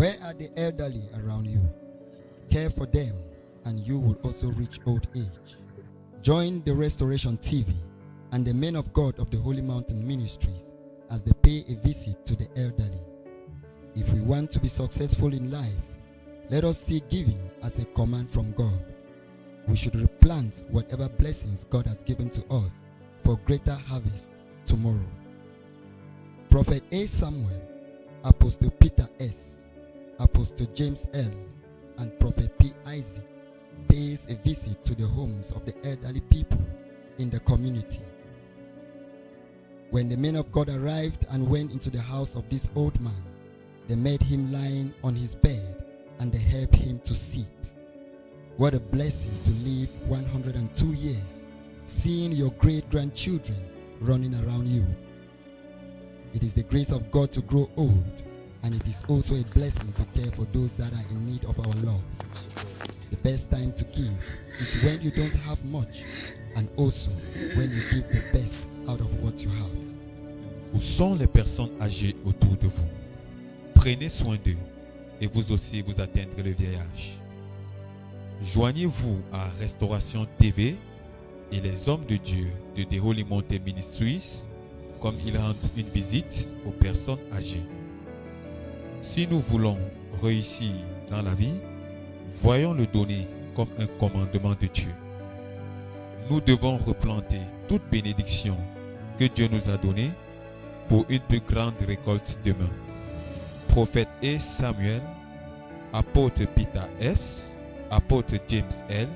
Where are the elderly around you? Care for them, and you will also reach old age. Join the Restoration TV and the men of God of the Holy Mountain Ministries as they pay a visit to the elderly. If we want to be successful in life, let us see giving as a command from God. We should replant whatever blessings God has given to us for greater harvest tomorrow. Prophet A. Samuel, Apostle Peter S., Apostle James L., and Prophet P. Isaac pays a visit to the homes of the elderly people in the community. When the men of God arrived and went into the house of this old man, they met him lying on his bed and they helped him to sit. What a blessing to live 102 years, seeing your great-grandchildren running around you. It is the grace of God to grow old, and it is also a blessing to care for those that are in need of our love. The best time to give is when you don't have much, and also when you give the best out of what you have. Où sont les personnes âgées autour de vous? Prenez soin d'eux et vous aussi vous atteindrez le vieil âge. Joignez-vous à Restauration TV et les hommes de Dieu de The Holy Mountain Ministries comme ils rendent une visite aux personnes âgées. Si nous voulons réussir dans la vie, voyons le donner comme un commandement de Dieu. Nous devons replanter toute bénédiction que Dieu nous a donnée pour une plus grande récolte demain. Prophète E. Samuel, apôtre Peter S., apôtre James L.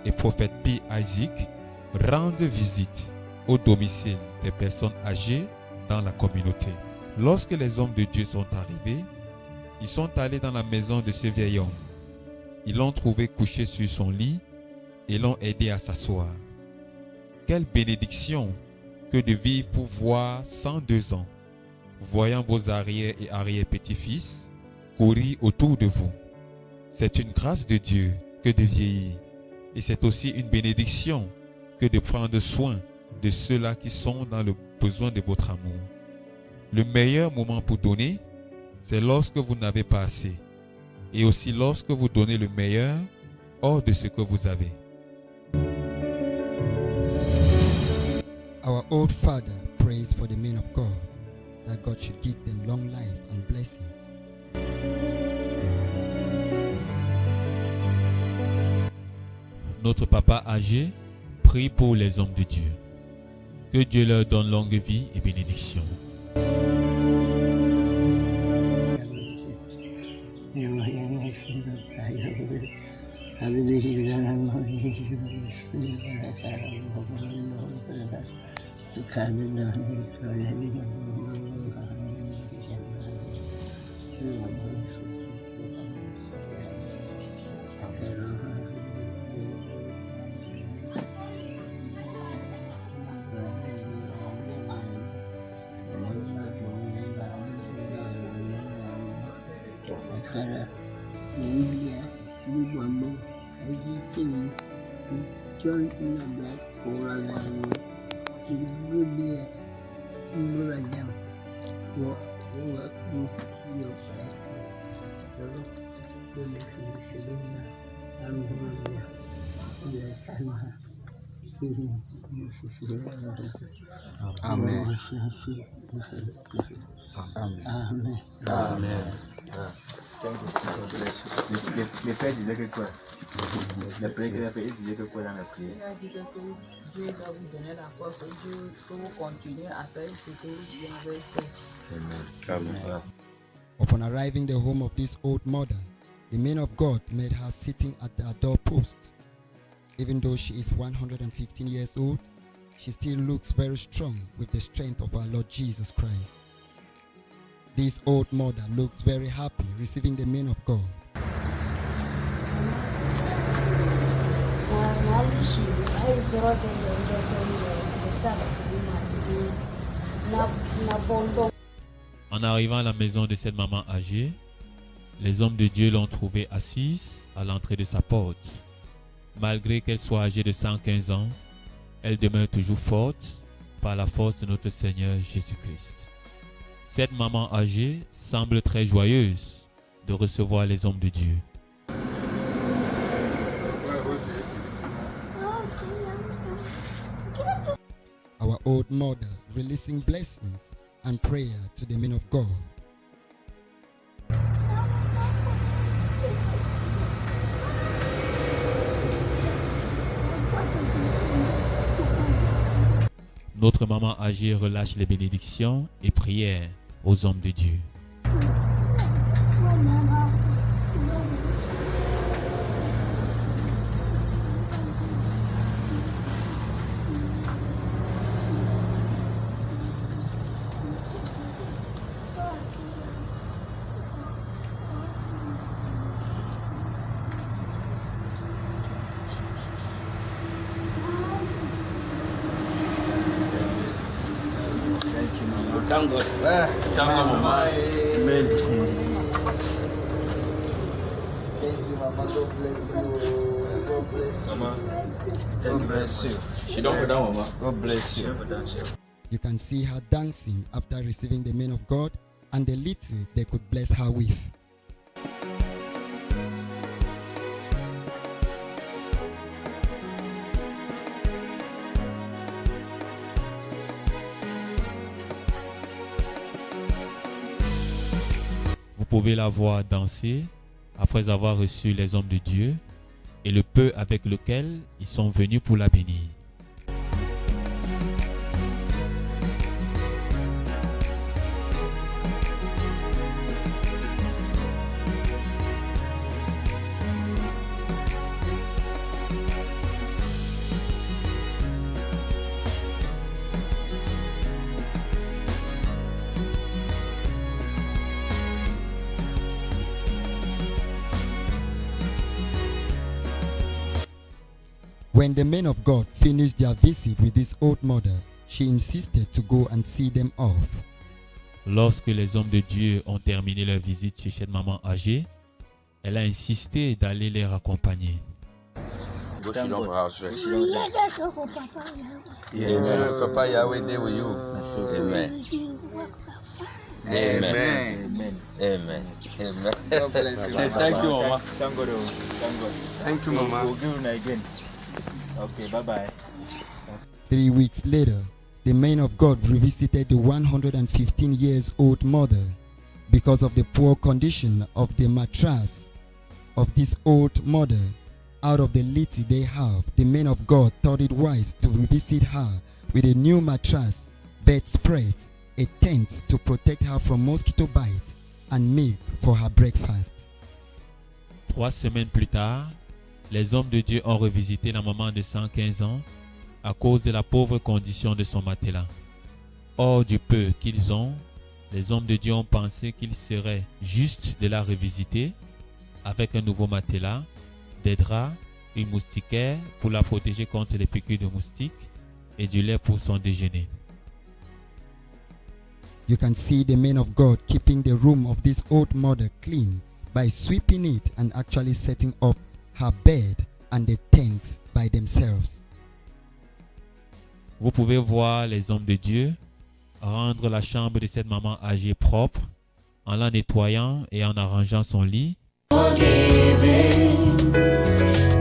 et prophète P. Isaac rendent visite au domicile des personnes âgées dans la communauté. Lorsque les hommes de Dieu sont arrivés, ils sont allés dans la maison de ce vieil homme. Ils l'ont trouvé couché sur son lit et l'ont aidé à s'asseoir. Quelle bénédiction que de vivre pour voir 102 ans, voyant vos arrière- et arrière-petits-fils courir autour de vous. C'est une grâce de Dieu que de vieillir, et c'est aussi une bénédiction que de prendre soin de ceux-là qui sont dans le besoin de votre amour. Le meilleur moment pour donner, c'est lorsque vous n'avez pas assez, et aussi lorsque vous donnez le meilleur hors de ce que vous avez. Our old father prays for the men of God, that God should give them long life and blessings. Notre papa âgé prie pour les hommes de Dieu. Que Dieu leur donne longue vie et bénédiction. Amen. Amen. Les pères disaient que quoi? Les pères disaient que quoi dans la prière? Il a dit que Dieu va vous donner la foi, que vous continuez à faire ce que vous avez fait. Amen. Upon arriving the home of this old mother, the men of God met her sitting at the doorpost. Even though she is 115 years old, she still looks very strong with the strength of our Lord Jesus Christ. This old mother looks very happy receiving the men of God. En arrivant à la maison de cette maman âgée, les hommes de Dieu l'ont trouvée assise à l'entrée de sa porte. Malgré qu'elle soit âgée de 115 ans, elle demeure toujours forte par la force de notre Seigneur Jésus-Christ. Cette maman âgée semble très joyeuse de recevoir les hommes de Dieu. Our old mother releasing blessings and prayer to the men of God. Notre maman âgée relâche les bénédictions et prières aux hommes de Dieu. Thank God. Thank God, Mama. Amen. Thank you, Mama. God bless you. God bless you. Mama, God bless you. She don't put down, Mama. God bless you. You can see her dancing after receiving the men of God and the little they could bless her with. Vous pouvez la voir danser après avoir reçu les hommes de Dieu et le peu avec lequel ils sont venus pour la bénir. When the men of God finished their visit with this old mother, she insisted to go and see them off. Lorsque les hommes de Dieu ont terminé leur visite chez cette maman âgée, elle a insisté d'aller les raccompagner. Go to your house, right? Yes. So far, Yahweh there with you. Amen. Amen. Amen. Amen. God bless you. Thank you, Mama. Thank God. Thank God. Thank you, Mama. We'll give you again. Okay, bye-bye. 3 weeks later, the men of God revisited the 115 years old mother. Because of the poor condition of the mattress of this old mother, out of the little they have, the men of God thought it wise to revisit her with a new mattress, bedspread, a tent to protect her from mosquito bites, and milk for her breakfast. 3 semaines plus tard, les hommes de Dieu ont revisité la maman de 115 ans à cause de la pauvre condition de son matelas. Hors du peu qu'ils ont, les hommes de Dieu ont pensé qu'il serait juste de la revisiter avec un nouveau matelas, des draps, une moustiquaire pour la protéger contre les piqûres de moustiques et du lait pour son déjeuner. You can see the men of God keeping the room of this old mother clean by sweeping it and actually setting up her bed and the tent by themselves. Vous pouvez voir les hommes de Dieu rendre la chambre de cette maman âgée propre en la nettoyant et en arrangeant son lit.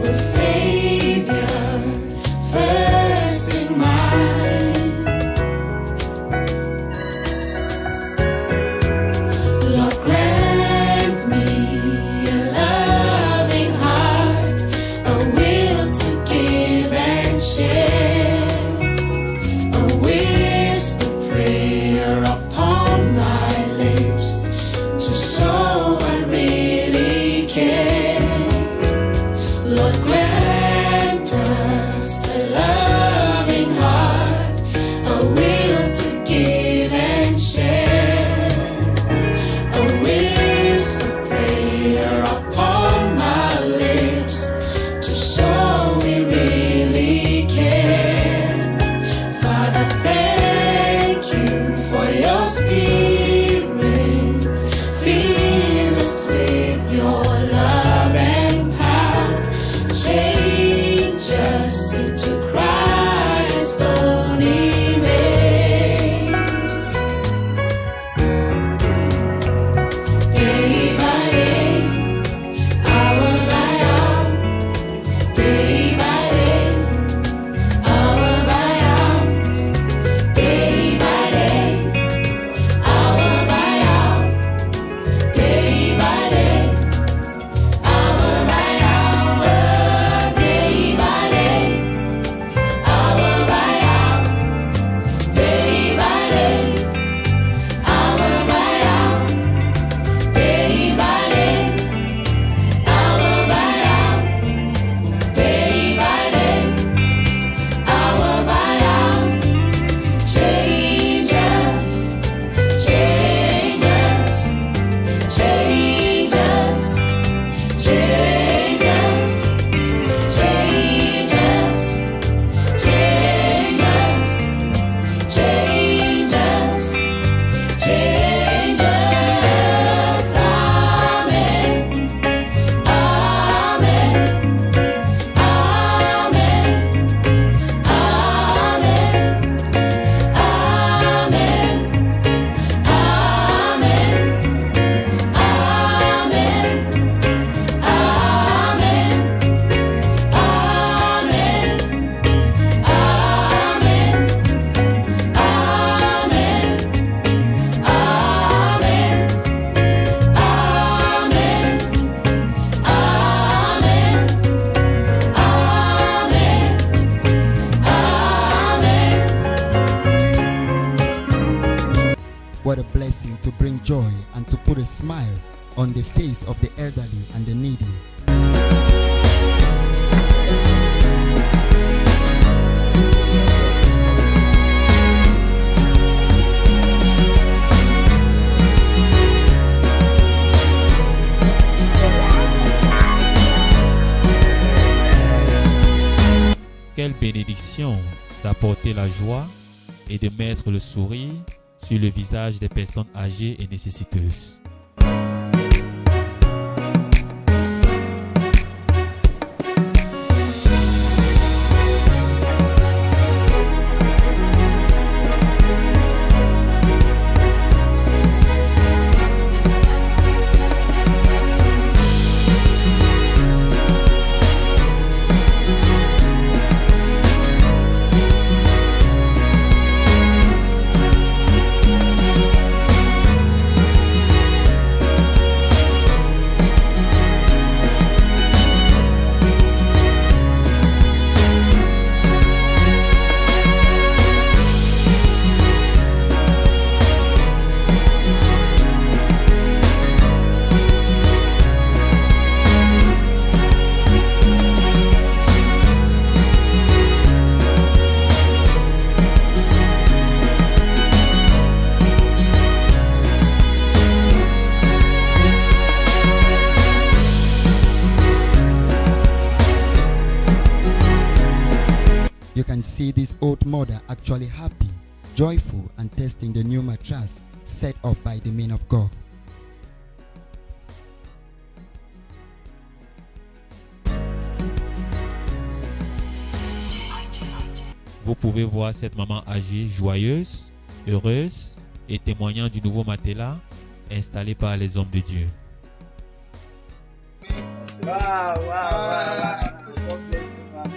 The Savior first in mind. Lord, grant me a loving heart, a will to give and share, a whispered prayer upon my lips to show I really care. Lord, grant What a blessing to bring joy and to put a smile on the face of the elderly and the needy. Quelle bénédiction d'apporter la joie et de mettre le sourire sur le visage des personnes âgées et nécessiteuses. You can see this old mother actually happy, joyful, and testing the new mattress set up by the men of God. Vous pouvez voir cette maman âgée, joyeuse, heureuse et témoignant du nouveau matelas installé par les hommes de Dieu. Wow. God bless you, Mama.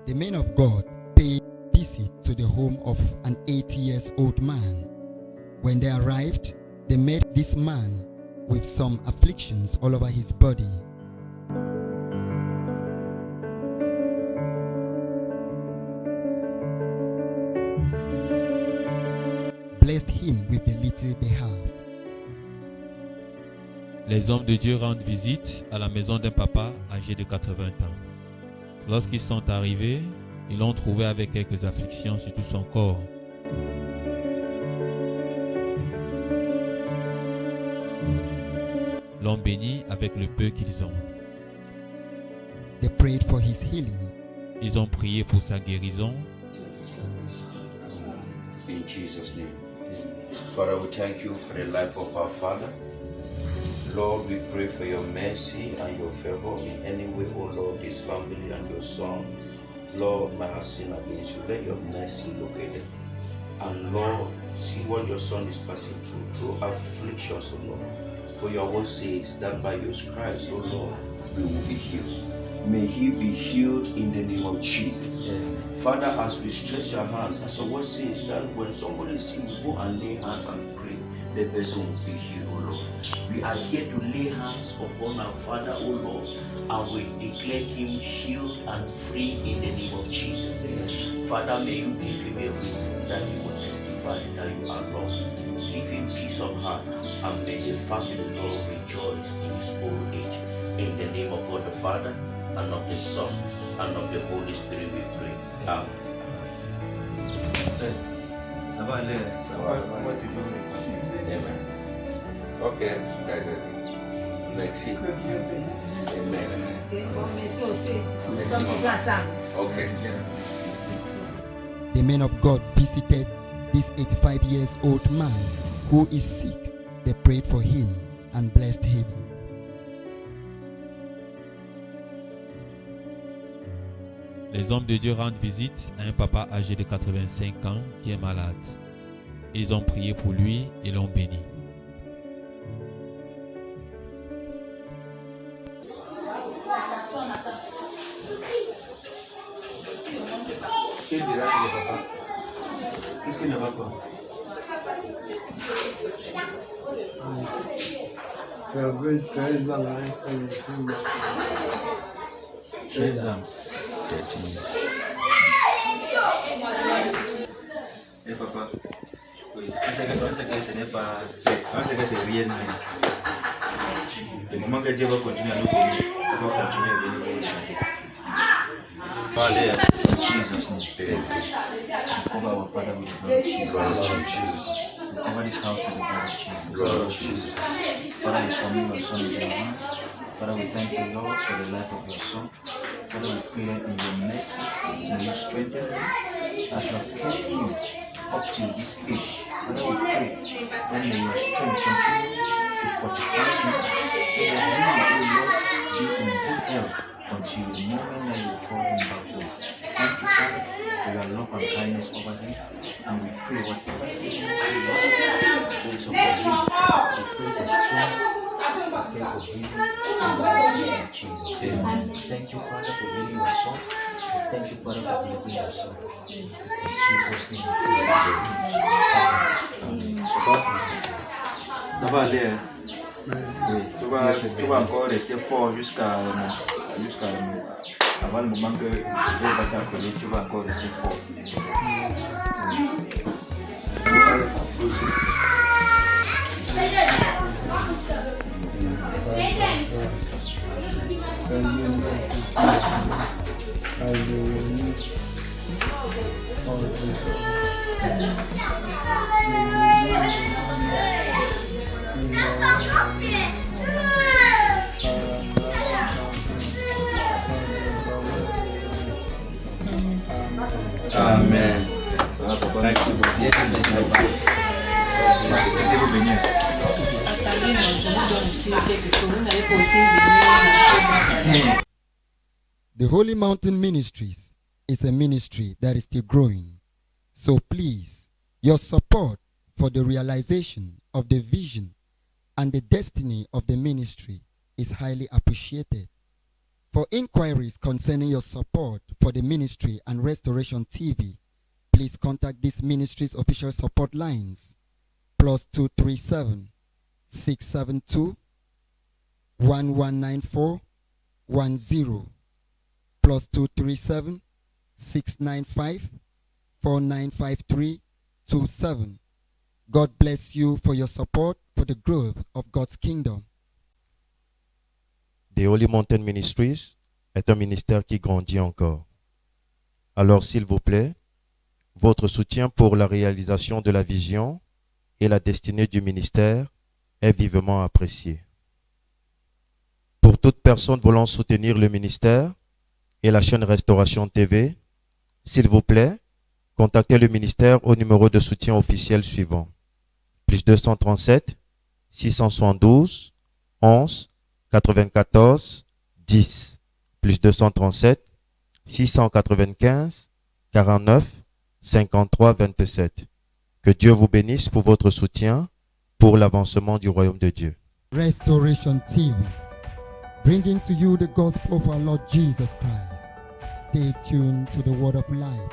The men of God paid visit to the home of an 80-year-old man. When they arrived, they met this man with some afflictions all over his body. Blessed him with the little they have. Les hommes de Dieu rendent visite à la maison d'un papa âgé de 80 ans. Lorsqu'ils sont arrivés, ils l'ont trouvé avec quelques afflictions sur tout son corps. L'ont béni avec le peu qu'ils ont. They prayed for his healing. Ils ont prié pour sa guérison. In Jesus' name. Father, we thank you for the life of our father. Lord, we pray for your mercy and your favor in any way, oh Lord, this family and your son. Lord, my have sinned against you. Let your mercy locate them. And Lord, see what your son is passing through afflictions, oh Lord. For your word says that by your stripes, oh Lord, we will be healed. May he be healed in the name of Jesus. Father, as we stretch our hands, as your word says that when somebody is sick, we go and lay hands and pray, the person will be healed, oh Lord. We are here to lay hands upon our Father, oh Lord, and we declare him healed and free in the name of Jesus. Father, may you give him a reason that he will testify that you are Lord. Give him peace of heart, and may the family, Lord, rejoice in his old age. In the name of God the Father, and of the Son, and of the Holy Spirit we pray. Amen. Ça va aller, ça va. Amen. Ok, guys. Merci. Amen. Merci aussi. Merci, Comme maman. ensemble. Ok. The men of God visited this 85-year-old man who is sick. They prayed for him and blessed him. Les hommes de Dieu rendent visite à un papa âgé de 85 ans qui est malade. Ils ont prié pour lui et l'ont béni. Que dira le papa? Qu'est-ce qui ne va pas? J'avais 13 ans hein, quand je suis mort. 13 ans. Eh papa, oui, on sait que ce n'est pas. On sait que c'est rien, mais. Le moment que Dieu va continuer à nous bénir, on va continuer à bénir. Hallelujah. In Jesus' name. Cover our Father with the blood of Jesus. Cover this house with the blood of Jesus. Father, we commit your son into your hands. Father, we thank you, Lord, for the life of your son. Father, we pray in your mercy, may you strengthen him as you have kept him up to this age. Father, we pray that may your strength continue to fortify him so that he will, Lord, be in good health until the moment that you call him back home. Thank you, Father, for your love and kindness over him. And we pray whatever sickness you goes over him, we pray for strength, we pray for healing, in the name of Jesus. Amen. Thank you, Father, for healing your son. Thank you, Father, for delivering your son. In Jesus' name, we pray. Amen. Ça va aller, hein? Oui, tu vas encore rester fort jusqu'à avant le moment que Dieu va t'appeler, tu vas encore rester fort. Amen. Merci beaucoup. Dieu vous bénisse. The Holy Mountain Ministries is a ministry that is still growing. So please, your support for the realization of the vision and the destiny of the ministry is highly appreciated. For inquiries concerning your support for the ministry and Restoration TV, please contact this ministry's official support lines +237 672 1194 10 +237 695 4953 27. God bless you for your support for the growth of God's kingdom. The Holy Mountain Ministries est un ministère qui grandit encore. Alors, s'il vous plaît, votre soutien pour la réalisation de la vision et la destinée du ministère est vivement apprécié. Pour toute personne voulant soutenir le ministère et la chaîne Restauration TV, s'il vous plaît, contactez le ministère au numéro de soutien officiel suivant. +237 672 11 94 10 +237 695 49 53 27. Que Dieu vous bénisse pour votre soutien pour l'avancement du royaume de Dieu. Restoration TV, bringing to you the gospel of our Lord Jesus Christ. Stay tuned to the word of life.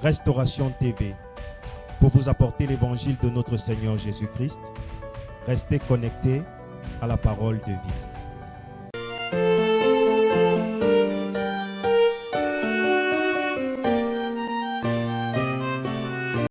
Restauration TV, pour vous apporter l'évangile de notre Seigneur Jésus-Christ, restez connectés à la parole de vie.